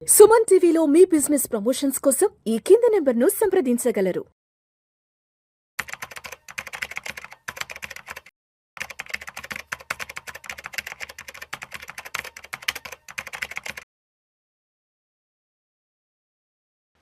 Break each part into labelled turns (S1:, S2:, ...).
S1: సుమన్ టీవీలో మీ business promotions కోసం ఈ కింది నెంబర్ను సంప్రదించగలరు.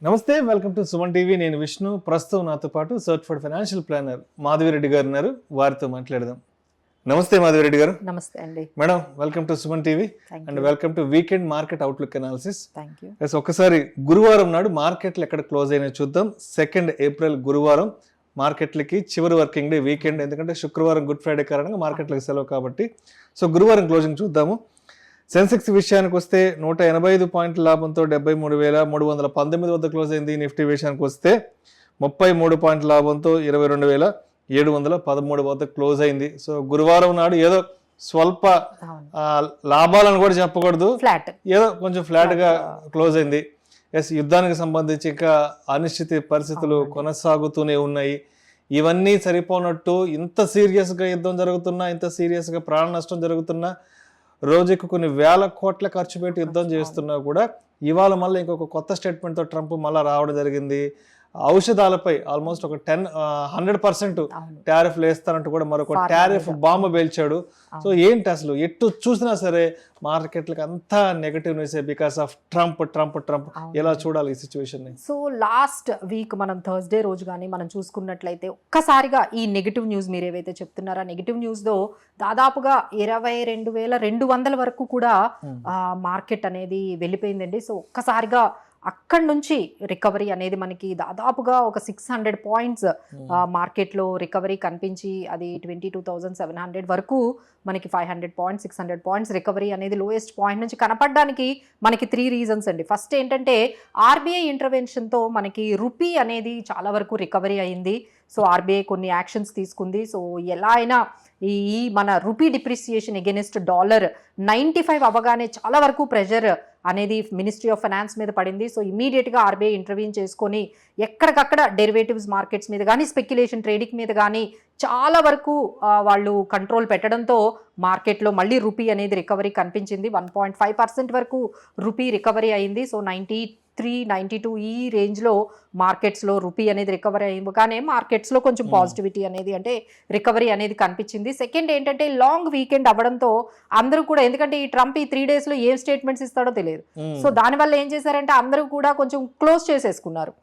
S2: నమస్తే, వెల్కమ్ టు సుమన్ టీవీ. నేను విష్ణు. ప్రస్తుతం నాతో పాటు సర్టిఫైడ్ ఫైనాన్షియల్ ప్లానర్ మాధవిరెడ్డి గారు ఉన్నారు. వారితో మాట్లాడదాం. నమస్తే మాధవిరెడ్డి గారు.
S3: నమస్తే అండి
S2: madam, welcome to Suman TV and welcome to weekend market outlook analysis. ఒక్కసారి గురువారం నాడు మార్కెట్లు ఎక్కడ క్లోజ్ అయినా చూద్దాం. 2 ఏప్రిల్ గురువారం మార్కెట్లకి చివరి వర్కింగ్ డే, వీకెండ్. ఎందుకంటే శుక్రవారం గుడ్ ఫ్రైడే కారణంగా మార్కెట్లకు సెలవు కాబట్టి. సో గురువారం క్లోజింగ్ చూద్దాము. సెన్సెక్స్ విషయానికి వస్తే 185 పాయింట్ల లాభంతో 73,319 వద్ద క్లోజ్ అయింది. నిఫ్టీ విషయానికి వస్తే 33 పాయింట్ల లాభంతో 22,713 వద్ద క్లోజ్ అయింది. సో గురువారం నాడు ఏదో స్వల్ప లాభాలను కూడా చెప్పకూడదు, ఏదో కొంచెం ఫ్లాట్ గా క్లోజ్ అయింది. ఎస్, యుద్ధానికి సంబంధించి ఇంకా అనిశ్చిత పరిస్థితులు కొనసాగుతూనే ఉన్నాయి. ఇవన్నీ సరిపోనట్టు ఇంత సీరియస్ గా యుద్ధం జరుగుతున్నా, ఇంత సీరియస్ గా ప్రాణ నష్టం జరుగుతున్నా, రోజుకు కొన్ని వేల కోట్ల ఖర్చు పెట్టి యుద్ధం చేస్తున్నా కూడా ఇవాళ మళ్ళీ ఇంకొక కొత్త స్టేట్మెంట్తో ట్రంప్ మళ్ళీ రావడం జరిగింది. ఔషధాలపై ఆల్మోస్ట్ ఒక 100% టారిఫ్లు వేస్తానంటూ కూడా మరొక టారిఫ్ బాంబు పేల్చాడు. సో ఏంటి అసలు ఎటు చూసినా సరే మార్కెట్లకు అంతా negative news because of Trump. ఎలా చూడాలి ఈ సిచ్యువేషన్ ని?
S3: సో లాస్ట్ వీక్ మనం థర్స్డే రోజు కానీ మనం చూసుకున్నట్లయితే ఒక్కసారిగా ఈ నెగటివ్ న్యూస్ మీరు ఏవైతే చెప్తున్నారో నెగటివ్ న్యూస్ తో దాదాపుగా 22,200 వరకు కూడా మార్కెట్ అనేది వెళ్ళిపోయిందండి. సో ఒక్కసారిగా అక్కడి నుంచి రికవరీ అనేది మనకి దాదాపుగా ఒక 600 పాయింట్స్ మార్కెట్లో రికవరీ కనిపించి అది 22,700 వరకు మనకి 500 పాయింట్స్ 600 పాయింట్స్ రికవరీ అనేది లోయెస్ట్ పాయింట్ నుంచి కనపడడానికి మనకి 3 రీజన్స్ అండి. ఫస్ట్ ఏంటంటే ఆర్బీఐ ఇంటర్వెన్షన్తో మనకి రూపీ అనేది చాలా వరకు రికవరీ అయింది. సో ఆర్బీఐ కొన్ని యాక్షన్స్ తీసుకుంది. సో ఎలా అయినా ఈ మన రూపీ డిప్రిసియేషన్ ఎగెనిస్ట్ $95 అవ్వగానే చాలా వరకు ప్రెషర్ అనేది మినిస్ట్రీ ఆఫ్ ఫైనాన్స్ మీద పడింది. సో ఇమీడియట్గా ఆర్బీఐ ఇంటర్వ్యూన్ చేసుకొని ఎక్కడికక్కడ డెరివేటివ్స్ మార్కెట్స్ మీద కానీ స్పెక్యులేషన్ ట్రేడింగ్ మీద కానీ చాలా వరకు వాళ్ళు కంట్రోల్ పెట్టడంతో మార్కెట్లో మళ్ళీ రూపీ అనేది రికవరీ కనిపించింది. 1.5% వరకు రూపీ రికవరీ అయింది. సో 93-92 ఈ రేంజ్లో మార్కెట్స్లో రూపీ అనేది రికవరీ అయ్యగానే మార్కెట్స్లో కొంచెం పాజిటివిటీ అనేది అంటే రికవరీ అనేది కనిపించింది. సెకండ్ ఏంటంటే లాంగ్ వీకెండ్ అవ్వడంతో అందరూ కూడా, ఎందుకంటే ఈ ట్రంప్ ఈ 3 డేస్లో ఏం స్టేట్మెంట్స్ ఇస్తాడో తెలియదు. సో దానివల్ల ఏం చేశారంటే అందరూ కూడా కొంచెం క్లోజ్ చేసేసుకున్నారు.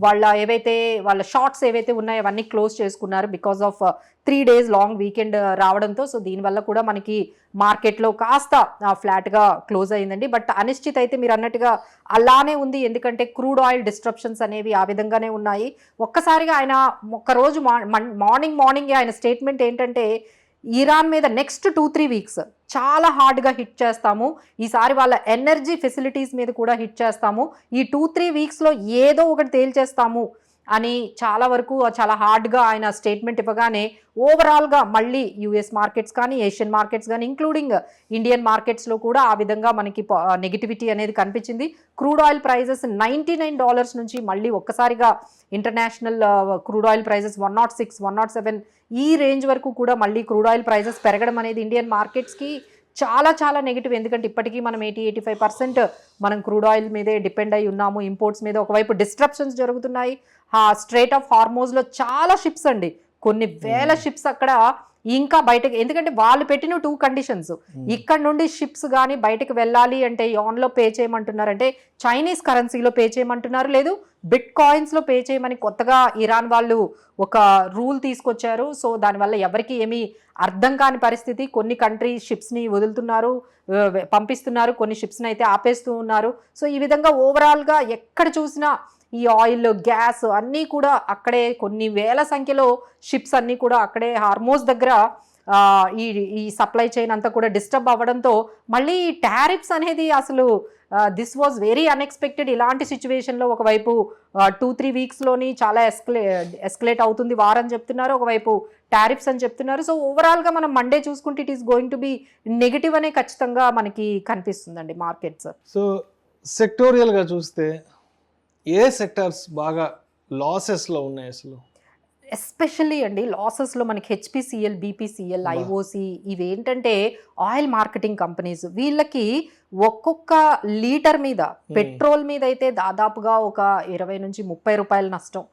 S3: వాళ్ళ షార్ట్స్ ఏవైతే ఉన్నాయో అవన్నీ క్లోజ్ చేసుకున్నారు because of 3 days long weekend రావడంతో. సో దీనివల్ల కూడా మనకి మార్కెట్లో కాస్త ఫ్లాట్గా క్లోజ్ అయిందండి. బట్ అనిశ్చిత అయితే మీరు అన్నట్టుగా అలానే ఉంది. ఎందుకంటే క్రూడ్ ఆయిల్ డిస్ట్రప్షన్స్ అనేవి ఆ విధంగానే ఉన్నాయి. ఒక్కసారిగా ఆయన ఒక్కరోజు మార్నింగ్ ఆయన స్టేట్మెంట్ ఏంటంటే ఇరాన్ మీద నెక్స్ట్ 2-3 వీక్స్ చాలా హార్డ్గా హిట్ చేస్తాము, ఈసారి వాళ్ళ ఎనర్జీ ఫెసిలిటీస్ మీద కూడా హిట్ చేస్తాము, ఈ 2-3 వీక్స్లో ఏదో ఒకటి తేల్చేస్తాము అని చాలా వరకు చాలా హార్డ్గా ఆయన స్టేట్మెంట్ ఇవ్వగానే ఓవరాల్గా మళ్ళీ యూఎస్ మార్కెట్స్ కానీ ఏషియన్ మార్కెట్స్ కానీ ఇంక్లూడింగ్ ఇండియన్ మార్కెట్స్లో కూడా ఆ విధంగా మనకి నెగిటివిటీ అనేది కనిపించింది. క్రూడ్ ఆయిల్ ప్రైజెస్ $99 నుంచి మళ్ళీ ఒక్కసారిగా ఇంటర్నేషనల్ క్రూడ్ ఆయిల్ ప్రైజెస్ 106, 107 ఈ రేంజ్ వరకు కూడా మళ్ళీ క్రూడ్ ఆయిల్ ప్రైజెస్ పెరగడం అనేది ఇండియన్ మార్కెట్స్కి చాలా చాలా నెగిటివ్. ఎందుకంటే ఇప్పటికీ మనం 80-85% మనం క్రూడ్ ఆయిల్ మీదే డిపెండ్ అయి ఉన్నాము, ఇంపోర్ట్స్ మీద. ఒకవైపు డిస్ట్రప్షన్స్ జరుగుతున్నాయి. స్ట్రైట్ ఆఫ్ హార్మోజ్లో చాలా షిప్స్ అండి, కొన్ని వేల షిప్స్ అక్కడ ఇంకా బయటకు, ఎందుకంటే వాళ్ళు పెట్టిన 2 కండిషన్స్. ఇక్కడ నుండి షిప్స్ కానీ బయటకు వెళ్ళాలి అంటే యాన్లో పే చేయమంటున్నారు, అంటే చైనీస్ కరెన్సీలో పే చేయమంటున్నారు, లేదు బిట్ కాయిన్స్లో పే చేయమని కొత్తగా ఇరాన్ వాళ్ళు ఒక రూల్ తీసుకొచ్చారు. సో దానివల్ల ఎవరికి ఏమీ అర్థం కాని పరిస్థితి. కొన్ని కంట్రీ షిప్స్ని వదులుతున్నారు, పంపిస్తున్నారు, కొన్ని షిప్స్ని అయితే ఆపేస్తూ ఉన్నారు. సో ఈ విధంగా ఓవరాల్గా ఎక్కడ చూసినా ఈ ఆయిల్, గ్యాస్ అన్నీ కూడా అక్కడే, కొన్ని వేల సంఖ్యలో షిప్స్ అన్నీ కూడా అక్కడే హార్మోజ్ దగ్గర ఈ సప్లై చైన్ అంతా కూడా డిస్టర్బ్ అవ్వడంతో మళ్ళీ టారిఫ్స్ అనేది అసలు దిస్ వాజ్ వెరీ అన్ఎక్స్పెక్టెడ్. ఇలాంటి సిచ్యువేషన్లో ఒకవైపు 2-3 వీక్స్లోని చాలా ఎస్కలేట్ అవుతుంది వార్ అని చెప్తున్నారు, ఒకవైపు టారిఫ్స్ అని చెప్తున్నారు. సో ఓవరాల్గా మనం మండే చూసుకుంటే it is going to be negative అనే ఖచ్చితంగా మనకి కనిపిస్తుందండి మార్కెట్స్.
S2: సో సెక్టోరియల్గా చూస్తే ఏ సెక్టార్స్ బాగా లాసెస్లో ఉన్నాయి అసలు?
S3: ఎస్పెషల్లీ అండి లాసెస్లో మనకి హెచ్పిసిఎల్, బీపీసీఎల్, ఐఓసి ఇవేంటంటే ఆయిల్ మార్కెటింగ్ కంపెనీస్. వీళ్ళకి ఒక్కొక్క లీటర్ మీద పెట్రోల్ మీద అయితే దాదాపుగా ఒక 20 నుంచి 30 రూపాయల నష్టం,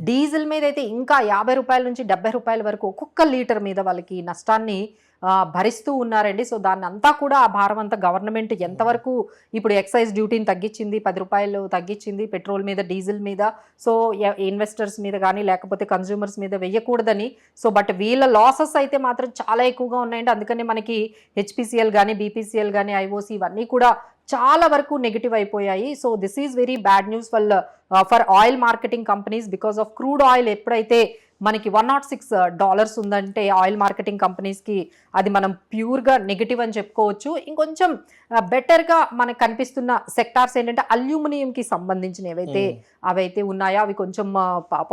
S3: డీజిల్ మీద అయితే ఇంకా 50 రూపాయల నుంచి 70 రూపాయల వరకు ఒక్కొక్క లీటర్ మీద వాళ్ళకి నష్టాన్ని భరిస్తూ ఉన్నారండి. సో దాన్ని అంతా కూడా ఆ భారం అంతా గవర్నమెంట్ ఎంతవరకు ఇప్పుడు ఎక్సైజ్ డ్యూటీని తగ్గించింది, 10 రూపాయలు తగ్గించింది పెట్రోల్ మీద, డీజిల్ మీద. సో ఇన్వెస్టర్స్ మీద కానీ లేకపోతే కన్జ్యూమర్స్ మీద వెయ్యకూడదని. సో బట్ వీళ్ళ లాసెస్ అయితే మాత్రం చాలా ఎక్కువగా ఉన్నాయండి. అందుకని మనకి హెచ్పిసిఎల్ కానీ, బీపీసీఎల్ కానీ, ఐఓసి ఇవన్నీ కూడా చాలా వరకు నెగిటివ్ అయిపోయాయి. So this is very bad news for oil marketing companies because of crude oil ఎప్పుడైతే మనకి $106 ఉందంటే ఆయిల్ మార్కెటింగ్ కంపెనీస్కి అది మనం ప్యూర్గా నెగిటివ్ అని చెప్పుకోవచ్చు. ఇంకొంచెం బెటర్గా మనకు కనిపిస్తున్న సెక్టార్స్ ఏంటంటే అల్యూమినియంకి సంబంధించిన అవైతే ఉన్నాయో అవి కొంచెం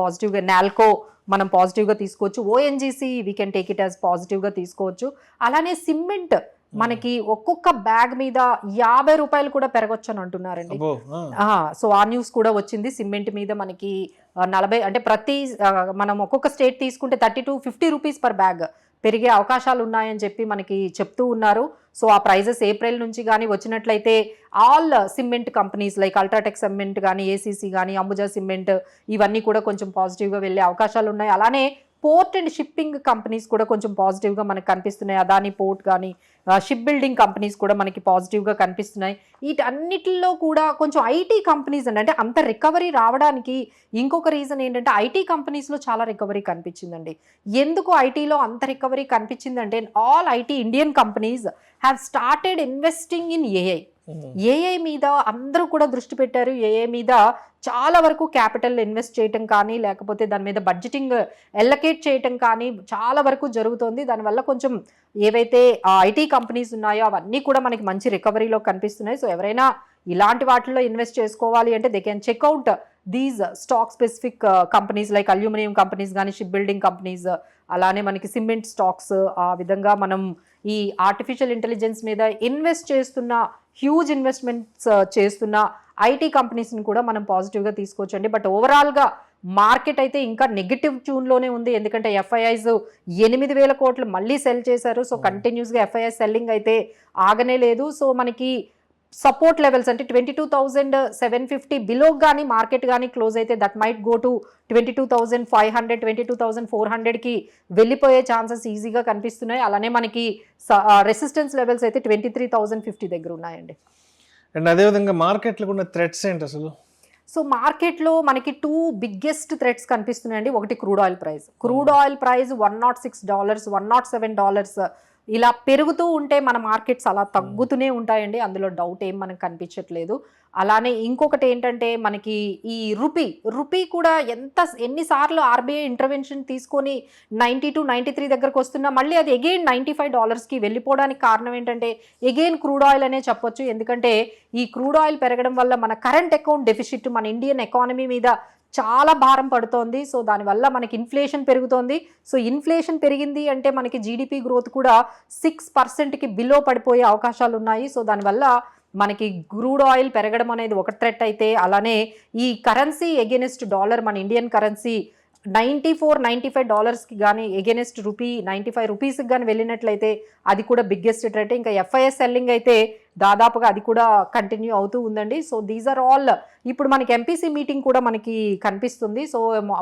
S3: పాజిటివ్గా, నాల్కో మనం పాజిటివ్గా తీసుకోవచ్చు, ONGC we can take it as పాజిటివ్గా తీసుకోవచ్చు. అలానే సిమెంట్ మనకి ఒక్కొక్క బ్యాగ్ మీద 50 రూపాయలు కూడా పెరగొచ్చు అని అంటున్నారండి. సో ఆ న్యూస్ కూడా వచ్చింది. సిమెంట్ మీద మనకి 40 అంటే మనం ఒక్కొక్క స్టేట్ తీసుకుంటే 30 to 50 రూపీస్ పర్ బ్యాగ్ పెరిగే అవకాశాలు ఉన్నాయని చెప్పి మనకి చెప్తూ ఉన్నారు. సో ఆ ప్రైజెస్ ఏప్రిల్ నుంచి కానీ వచ్చినట్లయితే all cement companies like UltraTech cement కానీ, ఏసీసీ కానీ, అంబుజా సిమెంట్ ఇవన్నీ కూడా కొంచెం పాజిటివ్గా వెళ్ళే అవకాశాలు ఉన్నాయి. అలానే పోర్ట్ అండ్ షిప్పింగ్ కంపెనీస్ కూడా కొంచెం పాజిటివ్గా మనకు కనిపిస్తున్నాయి. అదాని పోర్ట్ కానీ, షిప్ బిల్డింగ్ కంపెనీస్ కూడా మనకి పాజిటివ్గా కనిపిస్తున్నాయి. వీటన్నిటిలో కూడా కొంచెం ఐటీ కంపెనీస్ అంటే అంత రికవరీ రావడానికి ఇంకొక రీజన్ ఏంటంటే ఐటీ కంపెనీస్లో చాలా రికవరీ కనిపించిందండి. ఎందుకు ఐటీలో అంత రికవరీ కనిపించిందంటే all IT Indian companies have started investing in AI మీద అందరూ కూడా దృష్టి పెట్టారు. ఏఐ మీద చాలా వరకు క్యాపిటల్ ఇన్వెస్ట్ చేయటం కానీ లేకపోతే దాని మీద బడ్జెటింగ్ ఎల్లకేట్ చేయటం కానీ చాలా వరకు జరుగుతోంది. దానివల్ల కొంచెం ఏవైతే ఐటీ కంపెనీస్ ఉన్నాయో అవన్నీ కూడా మనకి మంచి రికవరీలో కనిపిస్తున్నాయి. సో ఎవరైనా ఇలాంటి వాటిల్లో ఇన్వెస్ట్ చేసుకోవాలి అంటే they can checkout these stock specific companies like aluminium companies కానీ, షిప్ బిల్డింగ్ కంపెనీస్, అలానే మనకి సిమెంట్ స్టాక్స్. ఆ విధంగా మనం ఈ ఆర్టిఫిషియల్ ఇంటెలిజెన్స్ మీద ఇన్వెస్ట్ చేస్తున్న, హ్యూజ్ ఇన్వెస్ట్మెంట్స్ చేస్తున్న ఐటీ కంపెనీస్ని కూడా మనం పాజిటివ్గా తీసుకోవచ్చండి. బట్ ఓవరాల్గా మార్కెట్ అయితే ఇంకా నెగిటివ్ ట్యూన్లోనే ఉంది. ఎందుకంటే ఎఫ్ఐఐస్ 8,000 కోట్లు మళ్ళీ సెల్ చేశారు. సో కంటిన్యూస్గా ఎఫ్ఐఐ సెల్లింగ్ అయితే ఆగనే లేదు. సో మనకి సపోర్ట్ లెవెల్స్ అంటే 22,750 బిలో కానీ మార్కెట్ కానీ క్లోజ్ అయితే దట్ మైట్ గో టు 22,500, 22,400కి వెళ్ళిపోయే ఛాన్సెస్ ఈజీగా కనిపిస్తున్నాయి. అలానే మనకి రెసిస్టెన్స్ లెవెల్స్ అయితే 23,050 దగ్గర ఉన్నాయండి.
S2: అండ్ అదేవిధంగా మార్కెట్లో ఉన్న థ్రెట్స్ ఏంటి అసలు?
S3: సో మార్కెట్లో మనకి 2 బిగ్గెస్ట్ థ్రెట్స్ కనిపిస్తున్నాయండి. ఒకటి crude oil price. Crude oil price $106, $107 ఇలా పెరుగుతూ ఉంటే మన మార్కెట్స్ అలా తగ్గుతూనే ఉంటాయండి. అందులో డౌట్ ఏం మనకు కనిపించట్లేదు. అలానే ఇంకొకటి ఏంటంటే మనకి ఈ రూపీ కూడా ఎన్నిసార్లు ఆర్బీఐ ఇంటర్వెన్షన్ తీసుకొని 92, 93 దగ్గరకు వస్తున్నా మళ్ళీ అది అగైన్ $95కి వెళ్ళిపోవడానికి కారణం ఏంటంటే అగైన్ క్రూడ్ ఆయిల్ అనే చెప్పొచ్చు. ఎందుకంటే ఈ క్రూడ్ ఆయిల్ పెరగడం వల్ల మన కరెంట్ అకౌంట్ డెఫిసిట్ మన ఇండియన్ ఎకానమీ మీద చాలా భారం పడుతోంది. సో దానివల్ల మనకి ఇన్ఫ్లేషన్ పెరుగుతోంది. సో ఇన్ఫ్లేషన్ పెరిగింది అంటే మనకి జీడిపి గ్రోత్ కూడా 6%కి బిలో పడిపోయే అవకాశాలు ఉన్నాయి. సో దానివల్ల మనకి క్రూడ్ ఆయిల్ పెరగడం అనేది ఒక థ్రెట్ అయితే, అలానే ఈ కరెన్సీ ఎగెనిస్ట్ డాలర్ మన ఇండియన్ కరెన్సీ $94-95కి కానీ ఎగెనిస్ట్ రూపీ 95 రూపీస్కి కానీ వెళ్ళినట్లయితే అది కూడా బిగ్గెస్ట్ థ్రెట్. ఇంకా ఎఫ్ఐఎస్ సెల్లింగ్ అయితే దాదాపుగా అది కూడా కంటిన్యూ అవుతూ ఉందండి. So these are all. ఇప్పుడు మనకి ఎంపీసీ మీటింగ్ కూడా మనకి కనిపిస్తుంది. సో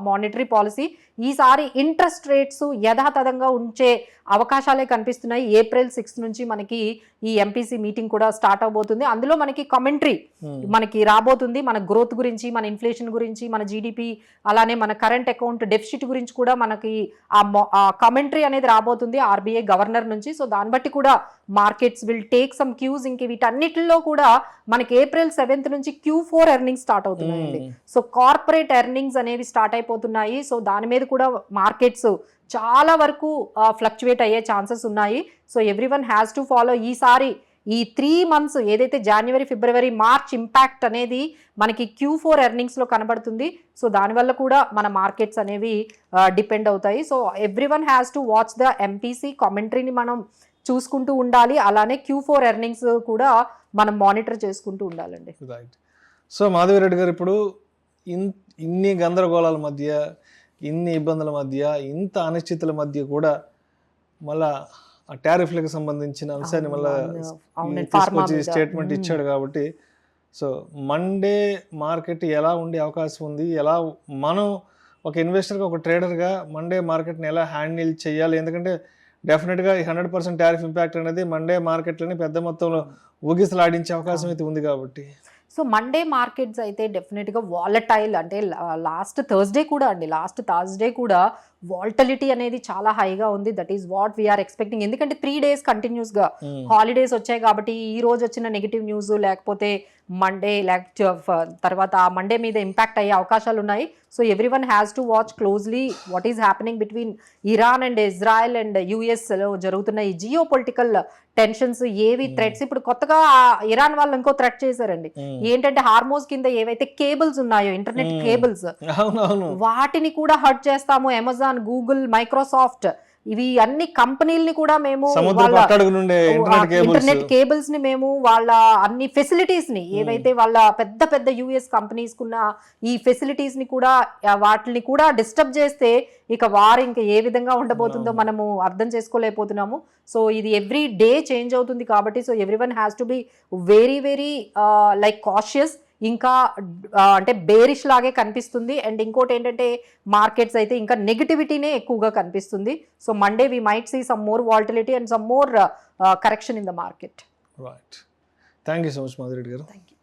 S3: మానిటరీ పాలసీ ఈసారి ఇంట్రెస్ట్ రేట్స్ యథాతథంగా ఉంచే అవకాశాలే కనిపిస్తున్నాయి. ఏప్రిల్ 6 నుంచి మనకి ఈ ఎంపీసీ మీటింగ్ కూడా స్టార్ట్ అవబోతుంది. అందులో మనకి కామెంటరీ మనకి రాబోతుంది. మన గ్రోత్ గురించి, మన ఇన్ఫ్లేషన్ గురించి, మన జీడిపి, అలానే మన కరెంట్ అకౌంట్ డెఫిసిట్ గురించి కూడా మనకి ఆ కామెంటరీ అనేది రాబోతుంది ఆర్బీఐ గవర్నర్ నుంచి. సో దాన్ని బట్టి కూడా markets will take some cues. ఇంక వీటన్నిటిలో కూడా మనకి ఏప్రిల్ 7 నుంచి Q4 ఎర్నింగ్స్ స్టార్ట్ అవుతున్నాయండి. సో కార్పొరేట్ ఎర్నింగ్స్ అనేవి స్టార్ట్ అయిపోతున్నాయి. సో దాని మీద కూడా మార్కెట్స్ చాలా వరకు ఫ్లక్చువేట్ అయ్యే ఛాన్సెస్ ఉన్నాయి. So everyone has to follow. ఈసారి ఈ 3 months ఏదైతే జనవరి, ఫిబ్రవరి, మార్చ్ ఇంపాక్ట్ అనేది మనకి Q4 ఎర్నింగ్స్లో కనబడుతుంది. సో దానివల్ల కూడా మన మార్కెట్స్ అనేవి డిపెండ్ అవుతాయి. So everyone has to watch the MPC కామెంటరీని మనం చూసుకుంటూ ఉండాలి. అలానే Q4 ఎర్నింగ్స్ కూడా మనం మానిటర్ చేసుకుంటూ ఉండాలండి.
S2: రైట్. సో మాధవిరెడ్డి గారు, ఇప్పుడు ఇన్ని గందరగోళాల మధ్య ఇన్ని ఇబ్బందుల మధ్య, ఇంత అనిశ్చితుల మధ్య కూడా మళ్ళా ఆ టారిఫ్లకు సంబంధించిన అంశాన్ని మళ్ళీ తీసుకొచ్చి స్టేట్మెంట్ ఇచ్చాడు కాబట్టి సో మండే మార్కెట్ ఎలా ఉండే అవకాశం ఉంది, ఎలా మనం ఒక ఇన్వెస్టర్గా ఒక ట్రేడర్గా మండే మార్కెట్ని ఎలా హ్యాండిల్ చేయాలి, ఎందుకంటే డెఫినెట్గా ఈ 100% టారిఫ్ ఇంపాక్ట్ అనేది మండే మార్కెట్లని పెద్ద మొత్తంలో ఊగిసలాడించే అవకాశం అయితే ఉంది కాబట్టి.
S3: సో మండే మార్కెట్స్ అయితే డెఫినెట్గా వాలటైల్, అంటే లాస్ట్ థర్స్డే కూడా వాల్టలిటీ అనేది చాలా హైగా ఉంది. That is what we're expecting. ఎందుకంటే 3 days కంటిన్యూస్గా హాలిడేస్ వచ్చాయి కాబట్టి ఈ రోజు వచ్చిన నెగిటివ్ న్యూస్ లేకపోతే మండే తర్వాత ఆ మండే మీద ఇంపాక్ట్ అయ్యే అవకాశాలు ఉన్నాయి. So every one has to watch closely what is happening between Iran and Israel and యుఎస్లో జరుగుతున్న ఈ జియో పొలిటికల్ టెన్షన్స్, ఏవి థ్రెట్స్. ఇప్పుడు కొత్తగా ఇరాన్ వాళ్ళు ఇంకో థ్రెట్ చేశారండి. ఏంటంటే హార్మోస్ కింద ఏవైతే కేబుల్స్ ఉన్నాయో, ఇంటర్నెట్ కేబుల్స్, వాటిని కూడా హర్ట్ చేస్తాము. అమెజాన్, గూగుల్, మైక్రోసాఫ్ట్, ఇవి అన్ని కంపెనీలని కూడా మేము ఇంటర్నెట్ కేబుల్స్ ని మేము వాళ్ళ అన్ని ఫెసిలిటీస్ ని, ఏవైతే వాళ్ళ పెద్ద పెద్ద యుఎస్ కంపెనీస్ కున్న ఈ ఫెసిలిటీస్ ని కూడా, వాటిని కూడా డిస్టర్బ్ చేస్తే ఇక వారు ఇంకా ఏ విధంగా ఉండబోతుందో మనము అర్థం చేసుకోలేకపోతున్నాము. సో ఇది ఎవ్రీ డే చేంజ్ అవుతుంది కాబట్టి so every one has to be very very like cautious. ఇంకా అంటే బేరిష్ లాగే కనిపిస్తుంది. అండ్ ఇంకోటి ఏంటంటే మార్కెట్స్ అయితే ఇంకా నెగిటివిటీనే ఎక్కువగా కనిపిస్తుంది. So Monday we might see some more volatility and some more correction in the market.
S2: Right. Thank you so much Madhureddy గారు.
S3: Thank you.